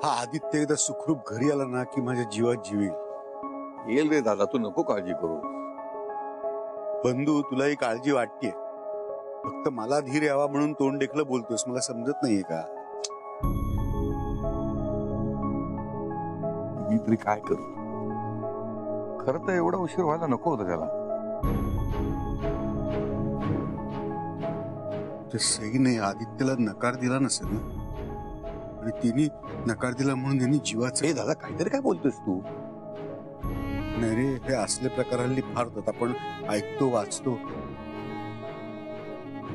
हा आदित्य एकदा सुखरूप घरी आला ना की माझ्या जीवात जीव येईल. येईल रे दादा, तू नको काळजी करू. बंधू, तुला ही काळजी वाटतेय, फक्त मला धीर यावा म्हणून तोंड देखलं बोलतोस. मला समजत नाहीये का? मी तरी काय करू? खरं तर एवढा उशीर व्हायला नको होता त्याला. सईने आदित्यला नकार दिला नसेल ना, आणि तिने नकार दिला म्हणून त्यांनी जीवाचं. हे दादा, काहीतरी काय बोलतोस तू? नाही रे, हे असले प्रकार हल्ली फार होतात. आपण ऐकतो, वाचतो.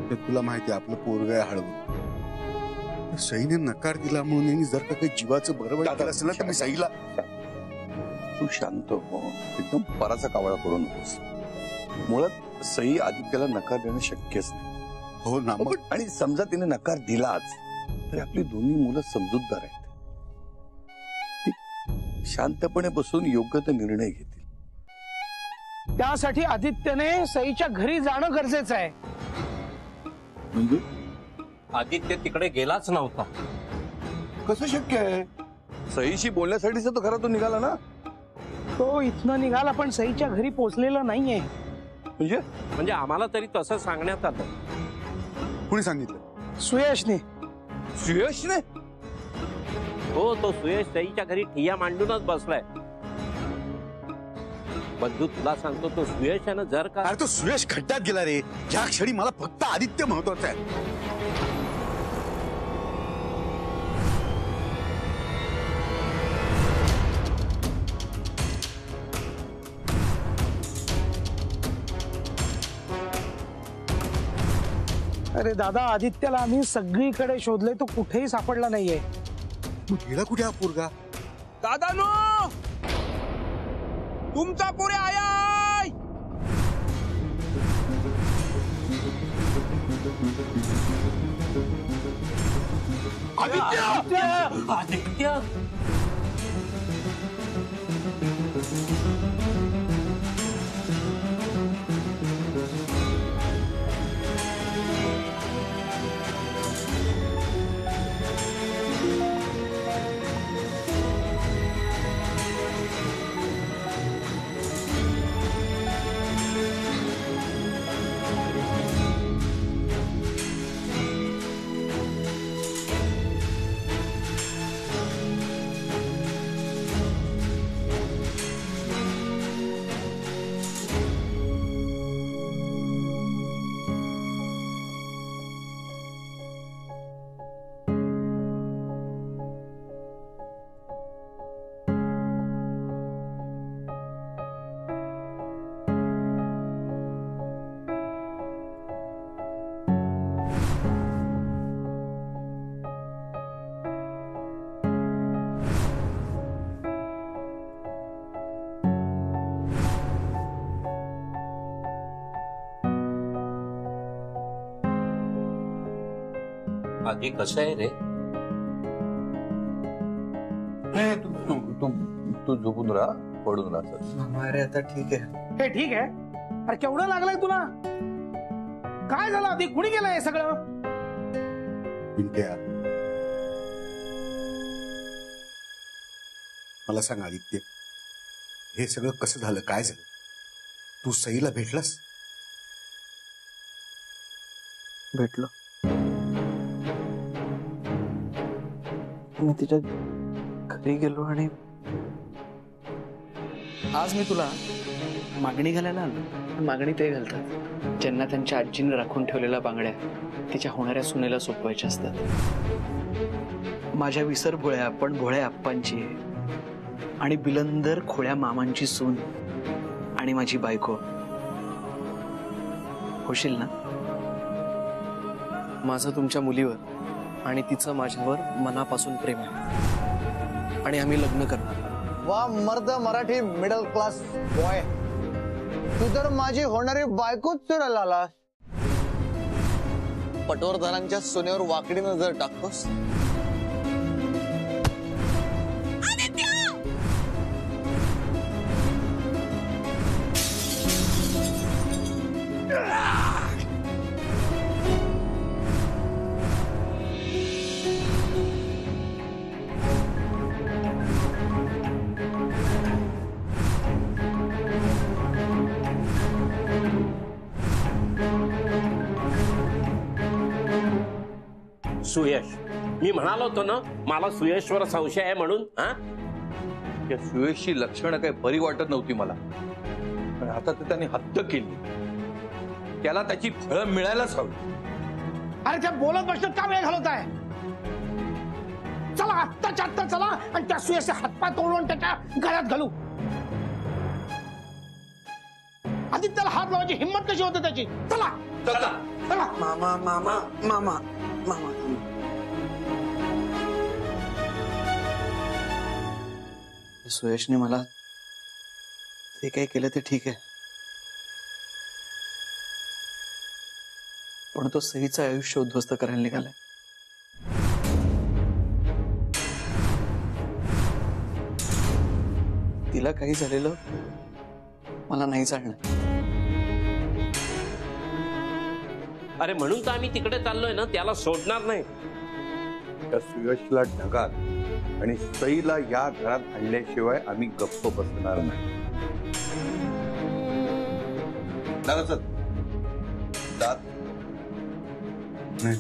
ते तुला माहिती आहे, आपलं पोरग आहे हळवून. सईने नकार दिला म्हणून यांनी जर का काही जीवाचं बरं वाईट केलं असेल ना, तर मी सईला. तू शांत हो, एकदम पराचा कावळा करू नकोस. मुळात सई आदित्यला नकार देणं शक्यच नाही. हो ना. आणि समजा तिने नकार दिलाच तरी आपली दोन्ही मुलं समजूतदार आहेत. ती शांतपणे बसून योग्य तो निर्णय घेतील. त्यासाठी आदित्यने सईच्या घरी जाणं गरजेचं आहे. म्हणजे आदित्य तिकडे गेलाच नव्हता. कसं शक्य आहे? सईशी बोलण्यासाठीच तो घरातून निघाला ना. तो इथनं निघाला पण सईच्या घरी पोहोचलेला नाहीये. म्हणजे आम्हाला तरी तसं सांगण्यात आलं. कुणी सांगितलं? सुयशने. सुयशने? हो, तो सुयश सईच्या घरी ठिय्या मांडूनच बसलाय. बंधू, तुला सांगतो, तो सुयशानं जर का. अरे तो सुयश खड्ड्यात गेला रे. या क्षणी मला फक्त आदित्य महत्वाचा आहे. अरे दादा, आदित्यला आम्ही सगळीकडे शोधले, तो कुठेही सापडला नाहीये. तू गेला कुठे हा पोरगा? दादानो, तुमचा पुरे आया. आदित्य, आदित्य. आधी कसं आहे रे? तू झोपून राहा, पडून राहा. अरे आता ठीक आहे. हे ठीक आहे. अरे केवढं लागलंय तुला? काय झालं आधी? कुणी केलं हे सगळं? पिंट्या, मला सांग आदित्य, हे सगळं कसं झालं? काय झालं? तू सईला भेटलास? भेटलो. मी तिच्या घरी गेलो आणि आज मी तुला मागणी घालायला आलो. मागणी ते घालतात ज्यांना त्यांच्या आजीने राखून ठेवलेल्या बांगड्या तिच्या होणाऱ्या सुनेला सोपवायच्या असतात. माझ्या विसर भोळ्या पण भोळ्या आप्पांची आणि बिलंदर खोळ्या मामांची सून आणि माझी बायको होशील ना? माझं तुमच्या मुलीवर आणि तिचं माझ्यावर मनापासून प्रेम आहे आणि आम्ही लग्न करणार. वा मर्द मराठी मिडल क्लास बॉय, तू तर माझी होणारी बायकोच चुरायला आला. पटवर्धनांच्या सुनेवर वाकडी नजर टाकतोस. सुयश, मी म्हणालो होतो ना मला सुयशवर संशय आहे म्हणून. हा, त्या सुयशची लक्षणं काही बरी वाटत नव्हती मला, पण आता तर त्याने हत्या केली, त्याला त्याची फळं मिळायलाच हवी. अरे त्या बोलत बसत का वेळ घालवताय? चला आत्ताच्या आत्ता चला आणि त्या सुयशचे हातपाय तोडून त्याच्या गळ्यात घालू. आदित्यला हात लावायची हिंमत कशी होते त्याची? चला चला चला. मामा मामा मामा मामा सुयशने मला ते काही केलं ते ठीक आहे, पण तो सईचं आयुष्य उद्ध्वस्त करायला निघालाय. तिला काही झालेलं मला नाही चालणार. अरे म्हणून तर आम्ही तिकडे चाललोय ना, त्याला सोडणार नाही. त्या सुयशला ढगात आणि सईला या घरात आणल्याशिवाय आम्ही गप्प बसणार नाही. दादा चल. दाद नाही,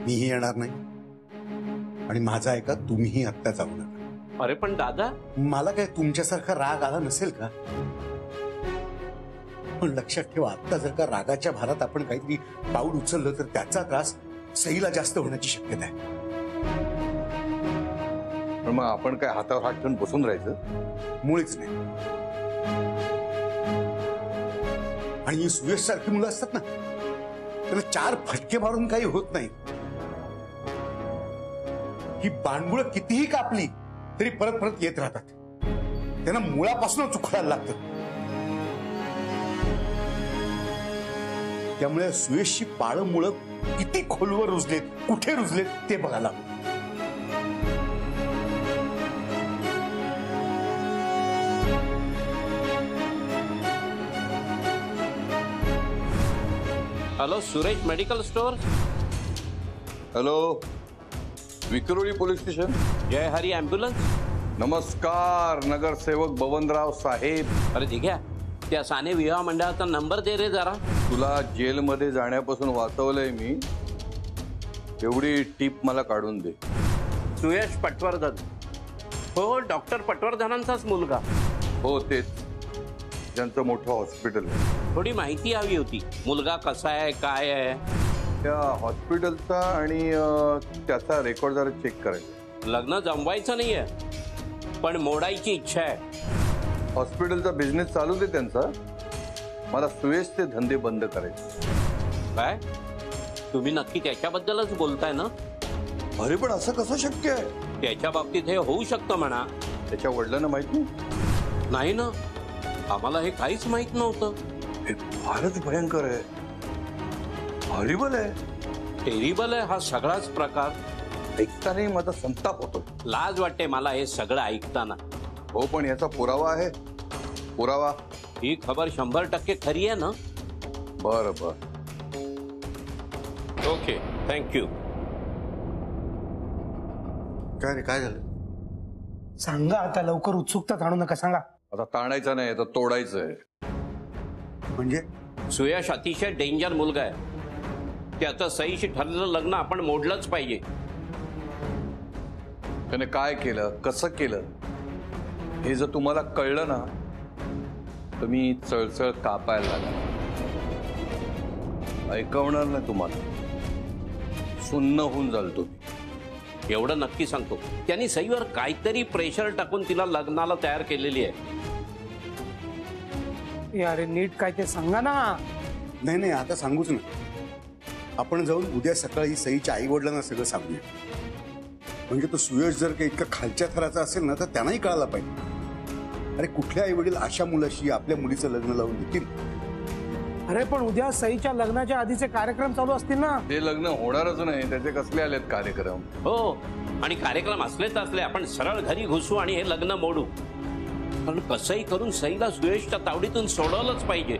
मीही येणार नाही आणि माझा ऐका, तुम्हीही आत्ता जाऊ नका. अरे पण दादा, मला काय तुमच्यासारखा राग आला नसेल का? पण लक्षात ठेवा, आता जर का रागाच्या भारात आपण काहीतरी पाऊल उचललं तर त्याचा त्रास सईला जास्त होण्याची शक्यता आहे. पण मग आपण काय हातावर हात ठेवून बसून राहायचं? मुळीच नाही. आणि ही सुयश सारखी मुलं असतात ना, त्याला 4 फटके मारून काही होत नाही. ही बांडमुळं कितीही कापली तरी परत परत येत राहतात. त्यांना मुळापासूनच उखडायला लागतं. त्यामुळे सुयशची पाळं मुळं किती खोलवर रुजलेत, कुठे रुजलेत ते बघायला हवं. Hello, Suresh medical store. Hello, Vikhroli police station. Jai Hari ambulance. नमस्कार, नगरसेवक बबनराव साहेब. अरे ठीक आहे, त्या साने विवाह मंडळाचा नंबर दे रे जरा. तुला जेलमध्ये जाण्यापासून वाचवलंय मी, एवढी टीप मला काढून दे. सुयश पटवर्धन. हो, डॉक्टर पटवर्धनांचाच मुलगा. हो तेच, ज्यांचं मोठं हॉस्पिटल आहे. थोडी माहिती हवी होती, मुलगा कसा आहे, काय आहे. त्या हॉस्पिटलचा आणि त्याचा रेकॉर्ड जरा चेक करायचा. लग्न जमवायचं नाहीये, पण मोडायची इच्छा आहे. हॉस्पिटलचा बिझनेस चालू दे त्यांचा, मला सुयशचे धंदे बंद करायचे. काय तुम्ही नक्की त्याच्याबद्दलच बोलताय ना? अरे पण असं कसं शक्य आहे? त्याच्या बाबतीत हे होऊ शकतं म्हणा. त्याच्या वडिलांना माहित नाही ना, आम्हाला हे काहीच माहित नव्हतं. हे फारच भयंकर आहे, हॉरिबल आहे, टेरिबल आहे हा सगळाच प्रकार. ऐकतानाही माझा संताप होतो. लाज वाटते मला हे सगळं ऐकताना. हो पण याचा पुरावा आहे, पुरावा. ही खबर 100% खरी आहे ना? बर बर, ओके, थँक्यू. काय रे, काय झालं? सांगा आता लवकर, उत्सुकता ताणू नका, सांगा. आता ताणायचं नाही, आता तोडायचं आहे. म्हणजे सुयश अतिशय डेंजर मुलगा आहे. त्याचं सईशी ठरलेलं लग्न आपण मोडलंच पाहिजे. त्याने काय केलं, कसं केलं, हे जर तुम्हाला कळलं ना तर मी चळचळ कापायला लागला. ऐकवणार नाही तुम्हाला, सुन्न होऊन जाल तुम्ही. एवढं नक्की सांगतो, त्यांनी सईवर काहीतरी प्रेशर टाकून तिला लग्नाला तयार केलेली आहे. अरे नीट काय ते सांगा ना. नाही नाही, आता सांगूच ना. आपण जाऊन उद्या सकाळी सईच्या आई वडिलांना सगळं सांगूया. म्हणजे तो सुयश जर काही इतका खालच्या थराचा असेल ना तर त्यांनाही कळायला पाहिजे. अरे कुठल्या आई वडील अशा मुलाशी आपल्या मुलीचं लग्न लावून देतील? अरे पण उद्या सईच्या लग्नाच्या आधीचे कार्यक्रम चालू असतील ना. ते लग्न होणारच नाही, त्याचे कसले आलेत कार्यक्रम. हो, आणि कार्यक्रम असलेच असले आपण सरळ घरी घुसू आणि हे लग्न मोडू. पण कसंही करून सईला सुयशच्या तावडीतून सोडवलंच पाहिजे.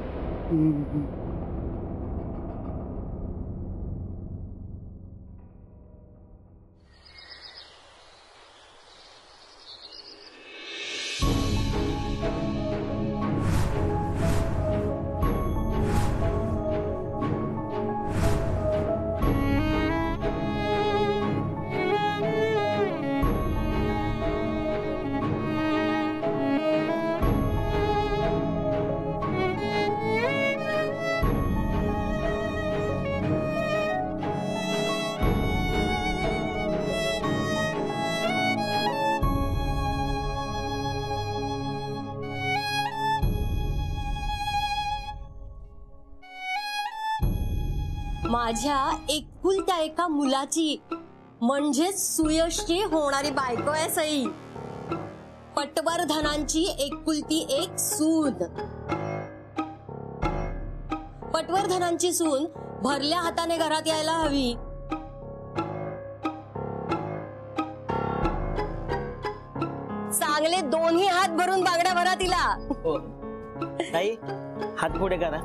माझ्या एकुलत्या एका मुलाची म्हणजेच सुयशची होणारी बायको आहे सई. पटवर्धनांची एकुलती एक सून. पटवर्धनांची सून भरल्या हाताने घरात यायला हवी. चांगले दोन्ही हात भरून बांगड्या भरा तिला. ताई हात पुढे करा.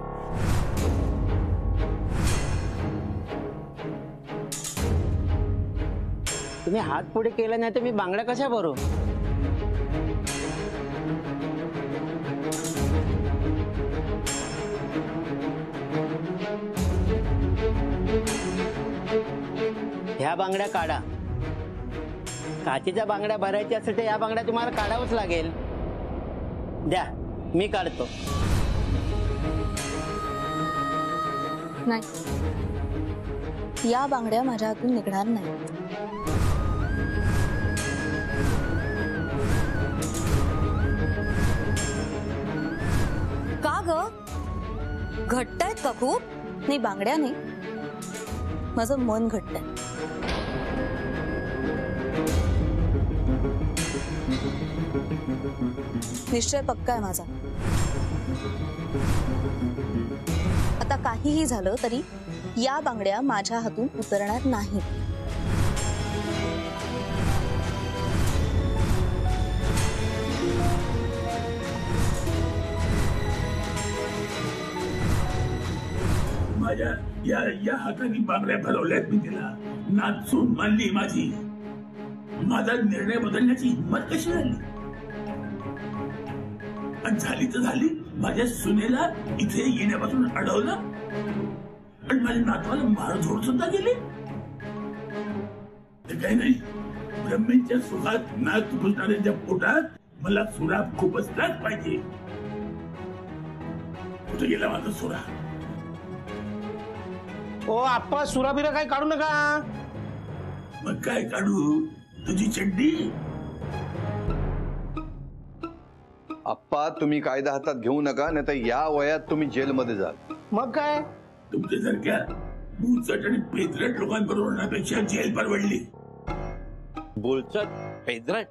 तुम्ही हात पुढे केला नाही तर मी बांगड्या कशा भरू? ह्या बांगड्या काढा. काचेच्या बांगड्या भरायच्या असेल तर या बांगड्या तुम्हाला काढावंच लागेल. द्या मी काढतो. नाही, या बांगड्या माझ्या हातून निघणार नाही. का ग? घट्ट आहेत का खूप? नाही, बांगड्या नाही, माझं मन घट्ट आहे. निश्चय पक्का आहे माझा. आता काहीही झालं तरी या बांगड्या माझ्या हातून उतरणार नाही. माझ्या या हाताने बांगड्या भरवल्यात मी तिला. नाचून मानली माझी. माझा निर्णय बदलण्याची हिंमत कशी झाली? आणि झाली तर झाली. माझ्या सुनेला इथे येण्यापासून अडवलं आणि माझ्या नातवाला मारझोड सुद्धा केली. काही नाही, ब्रह्मेच्या सुखात नाक घुसणाऱ्यांच्या पोटात मला सुरा खूपच पाहिजे. कुठे गेला माझा सुरा? ओ आप्पा, सुराबिरा काही काढू नका. मग काय काढू? तुझी चड्डी? आप्पा, तुम्ही कायदा हातात घेऊ नका, नाही तर या वयात तुम्ही जेलमध्ये जाल. मग काय? तुमच्यासारख्या बुचट आणि पेदरट लोकांबरोबर होण्यापेक्षा जेल परवडली. बोलचट पेदरट?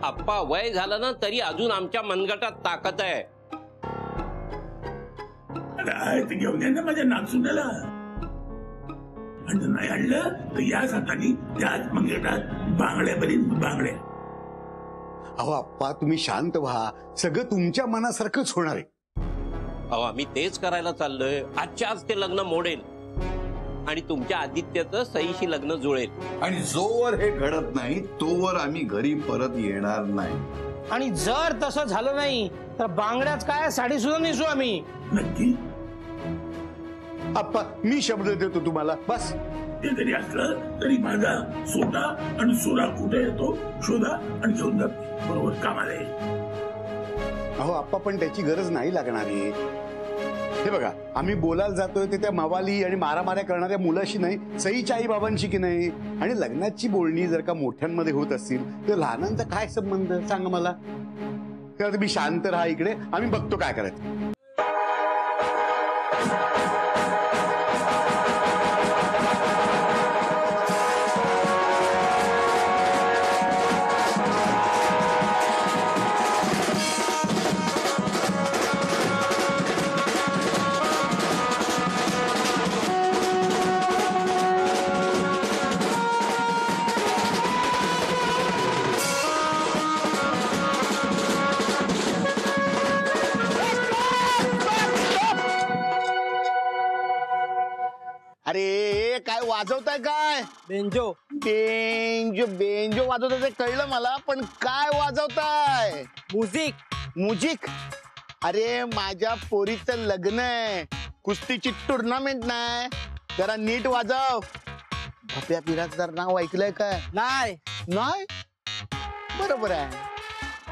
आप्पा, वय झालं ना तरी अजून आमच्या मनगटात ताकद आहे. ते घेऊन या ना माझ्या नागसुनाला. आणि नाही आणलं तर या हाताने त्याच मनगटात बांगड्या बरीच बांगड्या. अहो आप्पा, तुम्ही शांत व्हा. सगळं तुमच्या मनासारखंच होणार आहे. अहो, आम्ही तेच करायला चाललोय. आजच्या आज ते लग्न मोडेल आणि तुमच्या आदित्याचं सईशी लग्न जुळेल. आणि जोवर हे घडत नाही तोवर आम्ही घरी परत येणार नाही. आणि जर तसं झालं नाही तर बांगड्याच काय, साडी सुद्धा नेसू आम्ही. नक्की? आप्पा, मी शब्द देतो तुम्हाला. बस. ते जरी असलं तरी माझा सोटा आणि सुरा कुठे येतो शोधा आणि घेऊन जा. बरोबर कामाला आहे. अहो आप्पा, पण त्याची गरज नाही लागणार आहे. हे बघा, आम्ही बोलायला जातोय ते त्या मवाली आणि मारामाऱ्या करणाऱ्या मुलाशी नाही, सईच्या आई बाबांशी की नाही. आणि लग्नाची बोलणी जर का मोठ्यांमध्ये होत असतील तर लहानांचा काय संबंध सांगा मला. तर तुम्ही शांत राहा इकडे, आम्ही बघतो काय करायचं. अरे काय वाजवताय? काय बेंजो बेंजो बेंजो वाजवताय ते कळलं मला, पण काय वाजवताय? म्युझिक. म्युझिक? अरे माझ्या पोरीचं लग्न आहे, कुस्तीची टुर्नामेंट नाही. जरा नीट वाजव. भप्या बिराजदार नाव ऐकलंय काय? नाही. नाही? बरोबर आहे.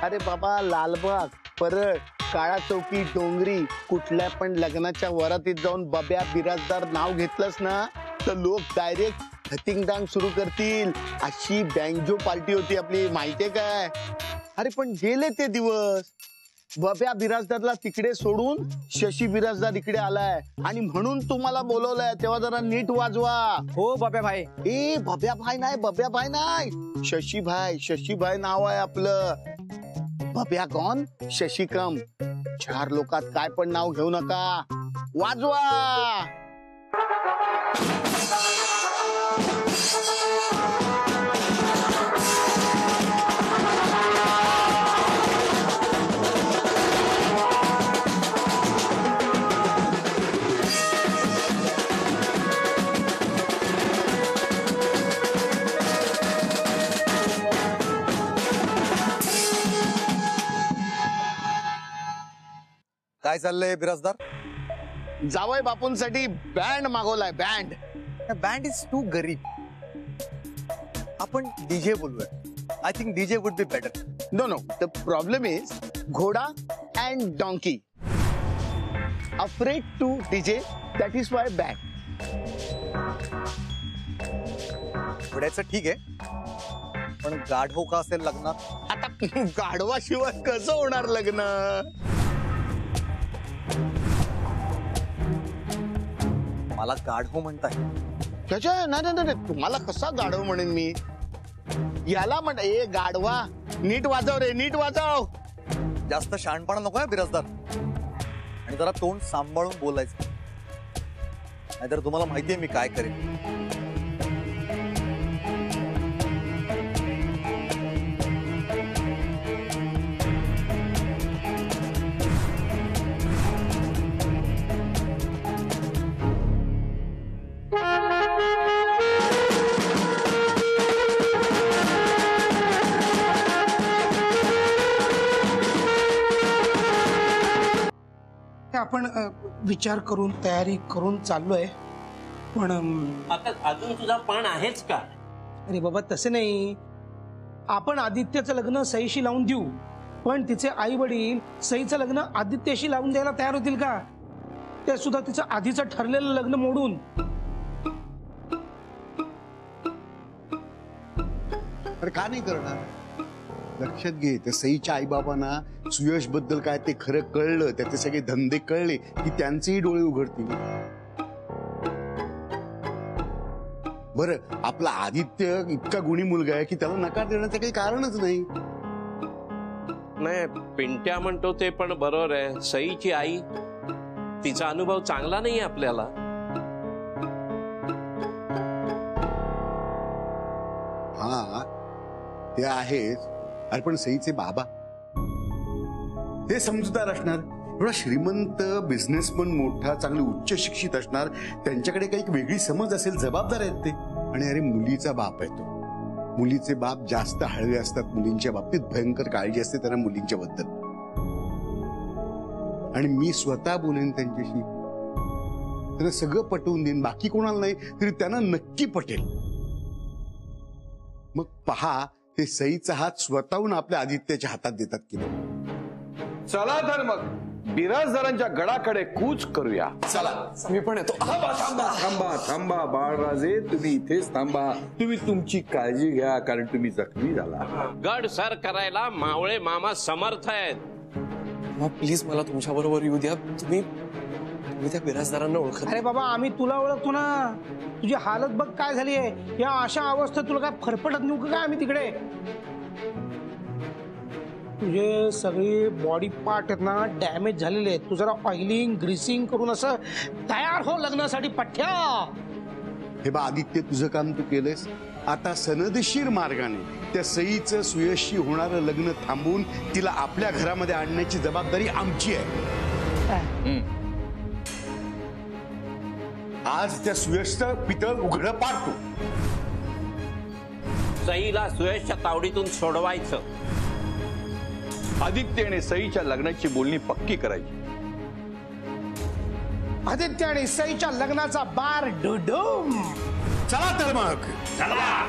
अरे बाबा, लालबाग, परळ, काळा चौकी, डोंगरी, कुठल्या पण लग्नाच्या वरातीत जाऊन बब्या बिराजदार नाव घेतलंस ना तर लोक डायरेक्ट हतिंगडांग सुरू करतील. अशी बँजो पार्टी होती आपली, माहितीये काय? अरे पण गेले ते दिवस. बब्या बिराजदारला तिकडे सोडून शशी बिराजदार इकडे आलाय आणि म्हणून तुम्हाला बोलवलंय, तेव्हा जरा नीट वाजवा. हो बब्या भाई. ए बब्या भाई नाही, शशीभाई नाव आहे आपलं. बब्या कोण, शशिकम. 4 लोकात काय पण नाव घेऊ नका, वाजवा. काय चाललंय बिराजदार? जावई बापूंसाठी बँड मागवलाय, बँड. बँड इज टू गरीब. आपण डीजे बोलूया. I think DJ would be better. No, the problem is घोडा and donkey afraid to DJ, that is why band. घोड्याचं ठीक आहे, पण गाढव का असेल लग्नात? आता गाढवाशिवाय कसं होणार लग्न? मला गाढव म्हणताय? त्याच्या नाही, तुम्हाला कसा गाढव म्हणेन मी? याला म्हण, ए गाढवा, नीट वाजव रे, नीट वाजव. जास्त शहाणपणा नको आहे बिराजदार, आणि जरा तोंड सांभाळून बोलायचं, नाहीतर तुम्हाला माहितीये मी काय करेन. आपण विचार करून तयारी करून चाललोय, पण आता अजून तुझा पाण आहेच का? अरे बाबा तसे नाही. आपण आदित्यचं लग्न सईशी लावून देऊ, पण तिचे आई वडील सईचं लग्न आदित्यशी लावून द्यायला तयार होतील का? ते सुद्धा तिचं आधीचं ठरलेलं लग्न मोडून. अरे का नाही करणार? लक्षात घे, त्या सईच्या आईबाबांना सुयश बद्दल काय ते खरं कळलं, त्याचे सगळे धंदे कळले की त्यांचेही डोळे उघडतील. बरं, आपला आदित्य इतका गुणी मुलगा आहे की त्याला नकार देण्याचं काही कारणच नाही. नाही, पिंट्या म्हणतो ते पण बरोबर आहे. सईची आई, तिचा अनुभव चांगला नाही आपल्याला. हा ते आहेच. अरे पण सईचे बाबा ते समजूतदार असणार, एवढा श्रीमंत बिझनेसमन, मोठा, चांगले उच्च शिक्षित असणार, त्यांच्याकडे काही वेगळी समज असेल, जबाबदार आहेत ते. आणि अरे मुलीचा बाप आहे तो. मुलीचे बाप जास्त हळवे असतात मुलींच्या बाबतीत, भयंकर काळजी असते त्यांना मुलींच्या बद्दल. आणि मी स्वतः बोलेन त्यांच्याशी, त्यांना सगळं पटवून देईन, बाकी कोणाला नाही तरी त्यांना नक्की पटेल. मग पहा, ते सईचा हात स्वतःहून आपल्या आदित्याच्या हातात देतात की नाही. चला तर मग बिराजदारांच्या गडाकडे कूच करूया. चला, मी पण येतो. थांबा बाळराजे, तुम्ही इथेच थांबा. तुम्ही तुमची काळजी घ्या, कारण तुम्ही जखमी झाला. गड सर करायला मावळे मामा समर्थ आहेत. प्लीज मला तुमच्या बरोबर येऊ द्या. तुम्ही त्या बिराजदारांना ओळखत? अरे बाबा, आम्ही तुला ओळखतो ना. तुझी हालत बघ काय झाली आहे. या अशा अवस्थेत तुला काय फरफटत नेऊ का आम्ही तिकडे? तुझे सगळे बॉडी पार्ट आहेत ना डॅमेज झालेले आहेत. तू जरा ऑइलिंग ग्रीसिंग करून असं तयार हो लग्नासाठी पठ्या. हे बा आदित्य, तुझं काम तू केलंस. आता सनदशीर मार्गाने त्या सईचं सुयशी होणारं लग्न थांबवून तिला आपल्या घरामध्ये आणण्याची जबाबदारी आमची आहे. आज त्या सुयशचं पितळ उघडं पाडतो. सईला सुयशच्या तावडीतून सोडवायचं. आदित्य आणि सईच्या लग्नाची बोलणी पक्की करायची. आदित्य आणि सईच्या लग्नाचा बार डुडुम. चला तर मग, चला.